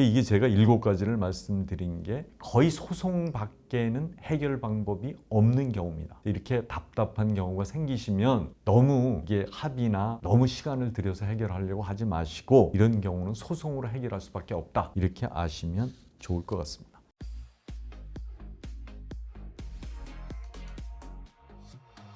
이게 제가 7가지를 말씀드린 게 거의 소송밖에는 해결 방법이 없는 경우입니다. 이렇게 답답한 경우가 생기시면 너무 이게 합의나 너무 시간을 들여서 해결하려고 하지 마시고 이런 경우는 소송으로 해결할 수밖에 없다. 이렇게 아시면 좋을 것 같습니다.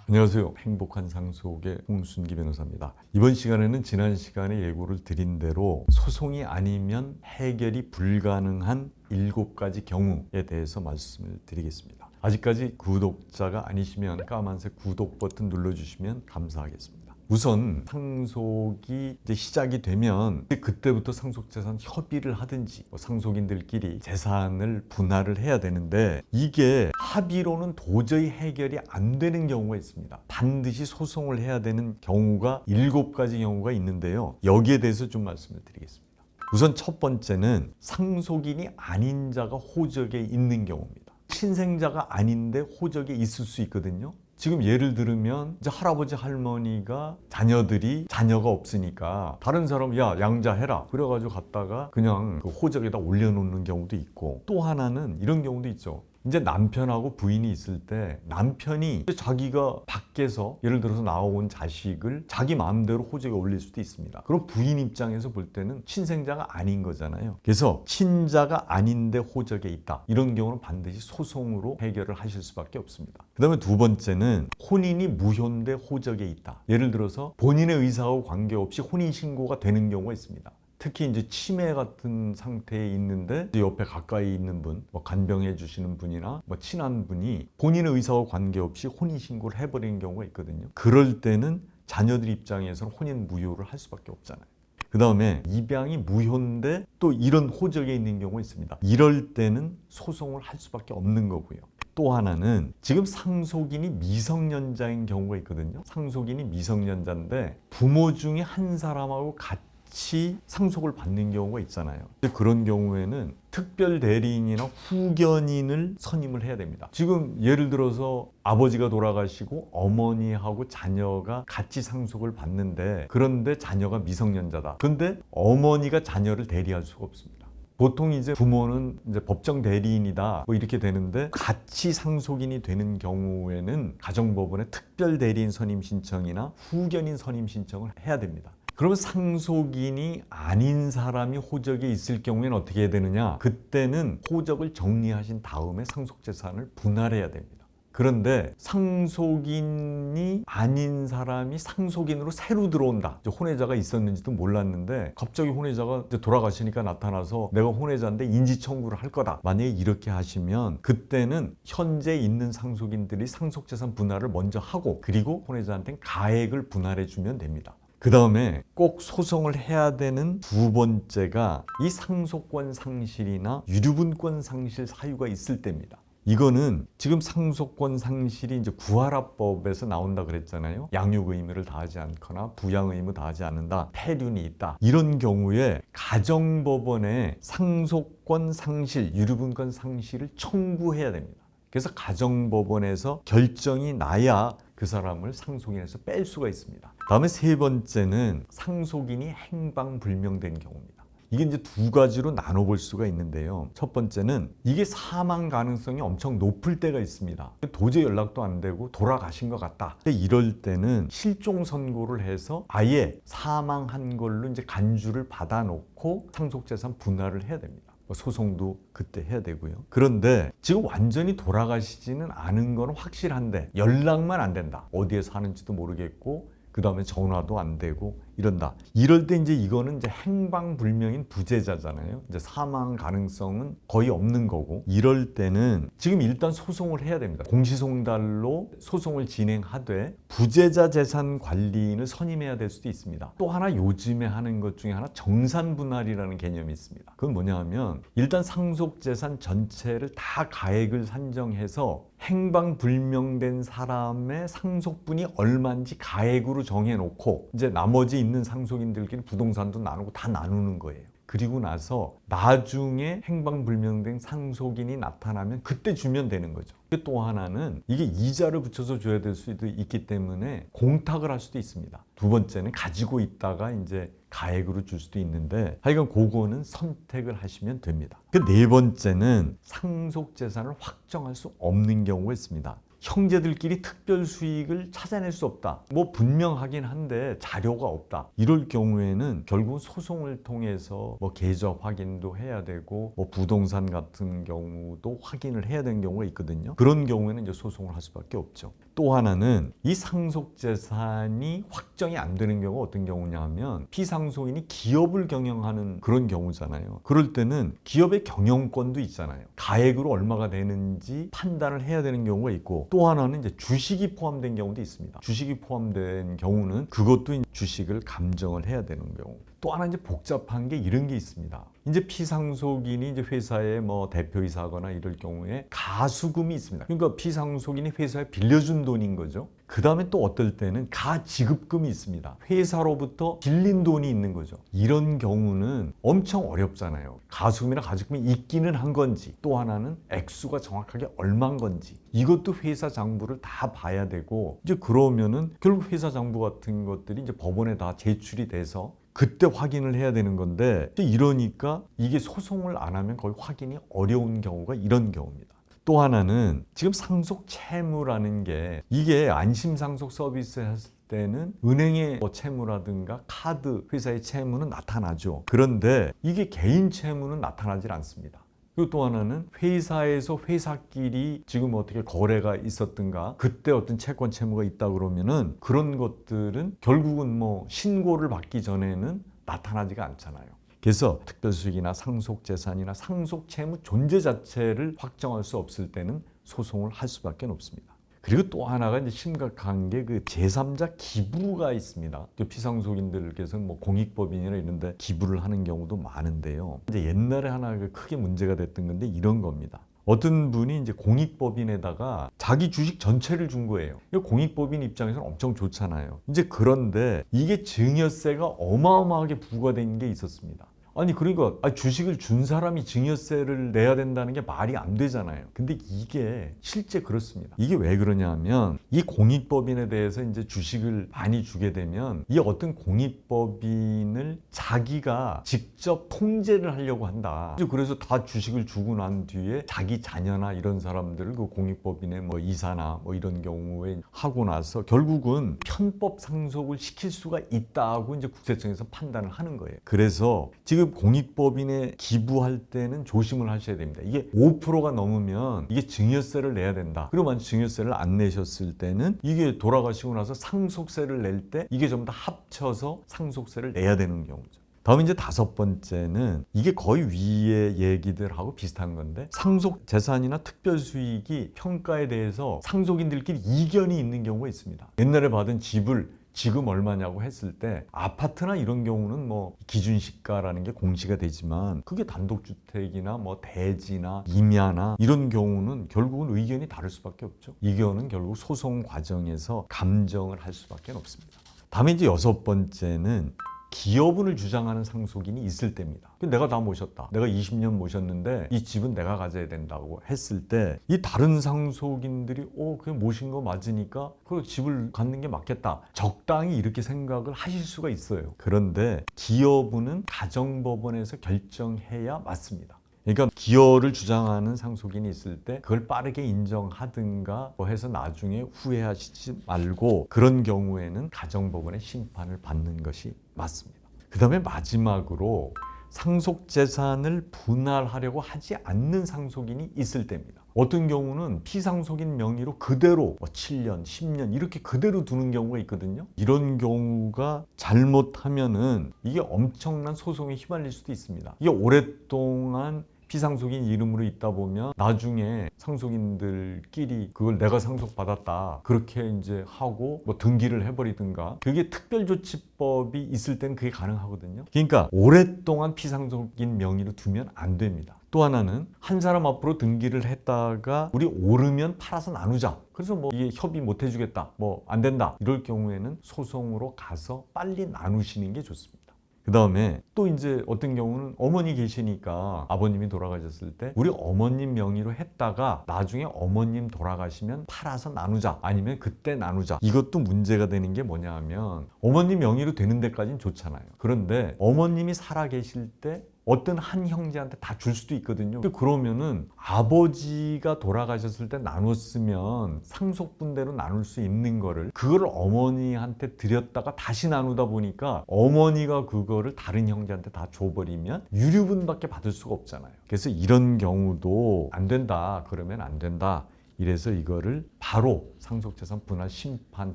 안녕하세요. 행복한 상속의 홍순기 변호사입니다. 이번 시간에는 지난 시간에 예고를 드린 대로 소송이 아니면 해결이 불가능한 7가지 경우에 대해서 말씀을 드리겠습니다. 아직까지 구독자가 아니시면 까만색 구독 버튼 눌러주시면 감사하겠습니다. 우선 상속이 이제 시작이 되면 그때부터 상속재산 협의를 하든지 상속인들끼리 재산을 분할을 해야 되는데 이게 합의로는 도저히 해결이 안 되는 경우가 있습니다. 반드시 소송을 해야 되는 경우가 7가지 경우가 있는데요. 여기에 대해서 좀 말씀을 드리겠습니다. 우선 첫 번째는 상속인이 아닌 자가 호적에 있는 경우입니다. 친생자가 아닌데 호적에 있을 수 있거든요. 지금 예를 들면 이제 할아버지 할머니가 자녀가 없으니까 다른 사람 야 양자해라 그래가지고 갔다가 그냥 그 호적에다 올려놓는 경우도 있고, 또 하나는 이런 경우도 있죠. 이제 남편하고 부인이 있을 때 남편이 자기가 밖에서 예를 들어서 나온 자식을 자기 마음대로 호적에 올릴 수도 있습니다. 그럼 부인 입장에서 볼 때는 친생자가 아닌 거잖아요. 그래서 친자가 아닌데 호적에 있다. 이런 경우는 반드시 소송으로 해결을 하실 수밖에 없습니다. 그 다음에 두 번째는 혼인이 무효인데 호적에 있다. 예를 들어서 본인의 의사하고 관계없이 혼인신고가 되는 경우가 있습니다. 특히 이제 치매 같은 상태에 있는데 옆에 가까이 있는 분, 간병해 주시는 분이나 친한 분이 본인의 의사와 관계없이 혼인신고를 해버리는 경우가 있거든요. 그럴 때는 자녀들 입장에서는 혼인 무효를 할 수밖에 없잖아요. 그 다음에 입양이 무효인데 또 이런 호적에 있는 경우가 있습니다. 이럴 때는 소송을 할 수밖에 없는 거고요. 또 하나는 지금 상속인이 미성년자인 경우가 있거든요. 상속인이 미성년자인데 부모 중에 한 사람하고 같이 상속을 받는 경우가 있잖아요. 그런 경우에는 특별 대리인이나 후견인을 선임을 해야 됩니다. 지금 예를 들어서 아버지가 돌아가시고 어머니하고 자녀가 같이 상속을 받는데, 그런데 자녀가 미성년자다. 그런데 어머니가 자녀를 대리할 수가 없습니다. 보통 이제 부모는 이제 법정 대리인이다 이렇게 되는데, 같이 상속인이 되는 경우에는 가정법원에 특별 대리인 선임 신청이나 후견인 선임 신청을 해야 됩니다. 그러면 상속인이 아닌 사람이 호적에 있을 경우에는 어떻게 해야 되느냐? 그때는 호적을 정리하신 다음에 상속재산을 분할해야 됩니다. 그런데 상속인이 아닌 사람이 상속인으로 새로 들어온다. 혼외자가 있었는지도 몰랐는데 갑자기 혼외자가 돌아가시니까 나타나서 내가 혼외자인데 인지청구를 할 거다. 만약에 이렇게 하시면 그때는 현재 있는 상속인들이 상속재산 분할을 먼저 하고, 그리고 혼외자한테는 가액을 분할해 주면 됩니다. 그 다음에 꼭 소송을 해야 되는 두 번째가 이 상속권 상실이나 유류분권 상실 사유가 있을 때입니다. 이거는 지금 상속권 상실이 이제 구하라법에서 나온다 그랬잖아요. 양육 의무를 다하지 않거나 부양 의무 다하지 않는다, 폐륜이 있다. 이런 경우에 가정법원에 상속권 상실, 유류분권 상실을 청구해야 됩니다. 그래서 가정법원에서 결정이 나야 그 사람을 상속인에서 뺄 수가 있습니다. 다음에 세 번째는 상속인이 행방불명된 경우입니다. 이게 이제 2가지로 나눠볼 수가 있는데요. 첫 번째는 이게 사망 가능성이 엄청 높을 때가 있습니다. 도저히 연락도 안 되고 돌아가신 것 같다. 이럴 때는 실종 선고를 해서 아예 사망한 걸로 이제 간주를 받아놓고 상속재산 분할을 해야 됩니다. 소송도 그때 해야 되고요. 그런데 지금 완전히 돌아가시지는 않은 건 확실한데 연락만 안 된다. 어디에 사는지도 모르겠고 그 다음에 전화도 안 되고 이런다. 이럴 때 이제 이거는 이제 행방불명인 부재자잖아요. 이제 사망 가능성은 거의 없는 거고, 이럴 때는 지금 일단 소송을 해야 됩니다. 공시송달로 소송을 진행하되 부재자 재산 관리인을 선임해야 될 수도 있습니다. 또 하나 요즘에 하는 것 중에 하나 정산분할이라는 개념이 있습니다. 그건 뭐냐 하면 일단 상속재산 전체를 다 가액을 산정해서 행방불명된 사람의 상속분이 얼마인지 가액으로 정해놓고 이제 나머지 있는 상속인들끼리 부동산도 나누고 다 나누는 거예요. 그리고 나서 나중에 행방불명된 상속인이 나타나면 그때 주면 되는 거죠. 또 하나는 이게 이자를 붙여서 줘야 될 수도 있기 때문에 공탁을 할 수도 있습니다. 두 번째는 가지고 있다가 이제 가액으로 줄 수도 있는데 하여간 그거는 선택을 하시면 됩니다. 그 네 번째는 상속 재산을 확정할 수 없는 경우가 있습니다. 형제들끼리 특별 수익을 찾아낼 수 없다. 뭐 분명하긴 한데 자료가 없다. 이럴 경우에는 결국 소송을 통해서 뭐 계좌 확인도 해야 되고 뭐 부동산 같은 경우도 확인을 해야 되는 경우가 있거든요. 그런 경우에는 이제 소송을 할 수밖에 없죠. 또 하나는 이 상속 재산이 확정이 안 되는 경우가 어떤 경우냐면 피상속인이 기업을 경영하는 그런 경우잖아요. 그럴 때는 기업의 경영권도 있잖아요. 가액으로 얼마가 되는지 판단을 해야 되는 경우가 있고 또 하나는 이제 주식이 포함된 경우도 있습니다. 주식이 포함된 경우는 그것도 주식을 감정을 해야 되는 경우. 또 하나 이제 복잡한 게 이런 게 있습니다. 이제 피상속인이 이제 회사의 뭐 대표이사거나 이럴 경우에 가수금이 있습니다. 그러니까 피상속인이 회사에 빌려준 돈인 거죠. 그 다음에 또 어떨 때는 가지급금이 있습니다. 회사로부터 빌린 돈이 있는 거죠. 이런 경우는 엄청 어렵잖아요. 가수금이나 가지급금이 있기는 한 건지 또 하나는 액수가 정확하게 얼마인 건지 이것도 회사 장부를 다 봐야 되고 이제 그러면은 결국 회사 장부 같은 것들이 이제 법원에 다 제출이 돼서 그때 확인을 해야 되는 건데 이러니까 이게 소송을 안 하면 거의 확인이 어려운 경우가 이런 경우입니다. 또 하나는 지금 상속 채무라는 게 이게 안심상속 서비스 했을 때는 은행의 뭐 채무라든가 카드 회사의 채무는 나타나죠. 그런데 이게 개인 채무는 나타나질 않습니다. 그리고 또 하나는 회사에서 회사끼리 지금 어떻게 거래가 있었든가 그때 어떤 채권 채무가 있다 그러면은 그런 것들은 결국은 뭐 신고를 받기 전에는 나타나지가 않잖아요. 그래서 특별수익이나 상속재산이나 상속채무 존재 자체를 확정할 수 없을 때는 소송을 할 수밖에 없습니다. 그리고 또 하나가 이제 심각한 게 그 제3자 기부가 있습니다. 피상속인들께서는 뭐 공익법인이나 이런데 기부를 하는 경우도 많은데요. 이제 옛날에 하나 크게 문제가 됐던 건데 이런 겁니다. 어떤 분이 이제 공익법인에다가 자기 주식 전체를 준 거예요. 공익법인 입장에서는 엄청 좋잖아요. 이제 그런데 이게 증여세가 어마어마하게 부과된 게 있었습니다. 아니 그러니까 주식을 준 사람이 증여세를 내야 된다는 게 말이 안 되잖아요. 근데 이게 실제 그렇습니다. 이게 왜 그러냐면 이 공익법인에 대해서 이제 주식을 많이 주게 되면 이 어떤 공익법인을 자기가 직접 통제를 하려고 한다. 그래서 다 주식을 주고 난 뒤에 자기 자녀나 이런 사람들을 그 공익법인의 뭐 이사나 뭐 이런 경우에 하고 나서 결국은 편법 상속을 시킬 수가 있다고 이제 국세청에서 판단을 하는 거예요. 그래서 지금 공익법인에 기부할 때는 조심을 하셔야 됩니다. 이게 5%가 넘으면 이게 증여세를 내야 된다. 그리고 만약 증여세를 안 내셨을 때는 이게 돌아가시고 나서 상속세를 낼 때 이게 전부 다 합쳐서 상속세를 내야 되는 경우죠. 다음 이제 다섯 번째는 이게 거의 위의 얘기들하고 비슷한 건데 상속 재산이나 특별 수익이 평가에 대해서 상속인들끼리 이견이 있는 경우가 있습니다. 옛날에 받은 집을 지금 얼마냐고 했을 때 아파트나 이런 경우는 뭐 기준시가라는 게 공시가 되지만 그게 단독주택이나 뭐 대지나 임야나 이런 경우는 결국은 의견이 다를 수밖에 없죠. 이견은 결국 소송 과정에서 감정을 할 수밖에 없습니다. 다음에 이제 여섯 번째는 기여분을 주장하는 상속인이 있을 때입니다. 내가 다 모셨다. 내가 20년 모셨는데 이 집은 내가 가져야 된다고 했을 때 이 다른 상속인들이 그냥 모신 거 맞으니까 그 집을 갖는 게 맞겠다. 적당히 이렇게 생각을 하실 수가 있어요. 그런데 기여분은 가정법원에서 결정해야 맞습니다. 그러니까 기여를 주장하는 상속인이 있을 때 그걸 빠르게 인정하든가 해서 나중에 후회하시지 말고 그런 경우에는 가정법원의 심판을 받는 것이 맞습니다. 그 다음에 마지막으로 상속재산을 분할하려고 하지 않는 상속인이 있을 때입니다. 어떤 경우는 피상속인 명의로 그대로 7년, 10년 이렇게 그대로 두는 경우가 있거든요. 이런 경우가 잘못하면은 이게 엄청난 소송에 휘말릴 수도 있습니다. 이게 오랫동안 피상속인 이름으로 있다 보면 나중에 상속인들끼리 그걸 내가 상속받았다 그렇게 이제 하고 뭐 등기를 해버리든가 그게 특별조치법이 있을 땐 그게 가능하거든요. 그러니까 오랫동안 피상속인 명의로 두면 안 됩니다. 또 하나는 한 사람 앞으로 등기를 했다가 우리 오르면 팔아서 나누자. 그래서 뭐 이게 협의 못 해주겠다. 뭐 안 된다. 이럴 경우에는 소송으로 가서 빨리 나누시는 게 좋습니다. 그 다음에 또 이제 어떤 경우는 어머니 계시니까 아버님이 돌아가셨을 때 우리 어머님 명의로 했다가 나중에 어머님 돌아가시면 팔아서 나누자, 아니면 그때 나누자. 이것도 문제가 되는 게 뭐냐 하면 어머님 명의로 되는 데까지는 좋잖아요. 그런데 어머님이 살아 계실 때 어떤 한 형제한테 다 줄 수도 있거든요. 근데 그러면은 아버지가 돌아가셨을 때 나눴으면 상속분대로 나눌 수 있는 거를 그걸 어머니한테 드렸다가 다시 나누다 보니까 어머니가 그거를 다른 형제한테 다 줘버리면 유류분밖에 받을 수가 없잖아요. 그래서 이런 경우도 안 된다, 그러면 안 된다. 이래서 이거를 바로 상속재산 분할 심판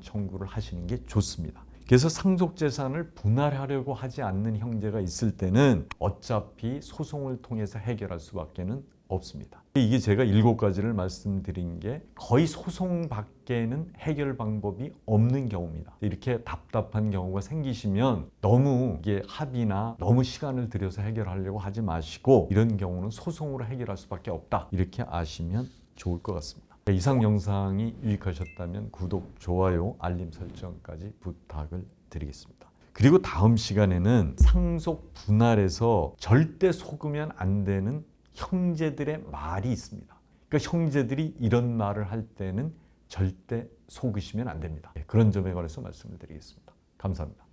청구를 하시는 게 좋습니다. 그래서 상속재산을 분할하려고 하지 않는 형제가 있을 때는 어차피 소송을 통해서 해결할 수밖에 없습니다. 이게 제가 7가지를 말씀드린 게 거의 소송 밖에는 해결 방법이 없는 경우입니다. 이렇게 답답한 경우가 생기시면 너무 이게 합의나 너무 시간을 들여서 해결하려고 하지 마시고 이런 경우는 소송으로 해결할 수밖에 없다. 이렇게 아시면 좋을 것 같습니다. 이상 영상이 유익하셨다면 구독, 좋아요, 알림 설정까지 부탁을 드리겠습니다. 그리고 다음 시간에는 상속 분할에서 절대 속으면 안 되는 형제들의 말이 있습니다. 그러니까 형제들이 이런 말을 할 때는 절대 속으시면 안 됩니다. 그런 점에 관해서 말씀을 드리겠습니다. 감사합니다.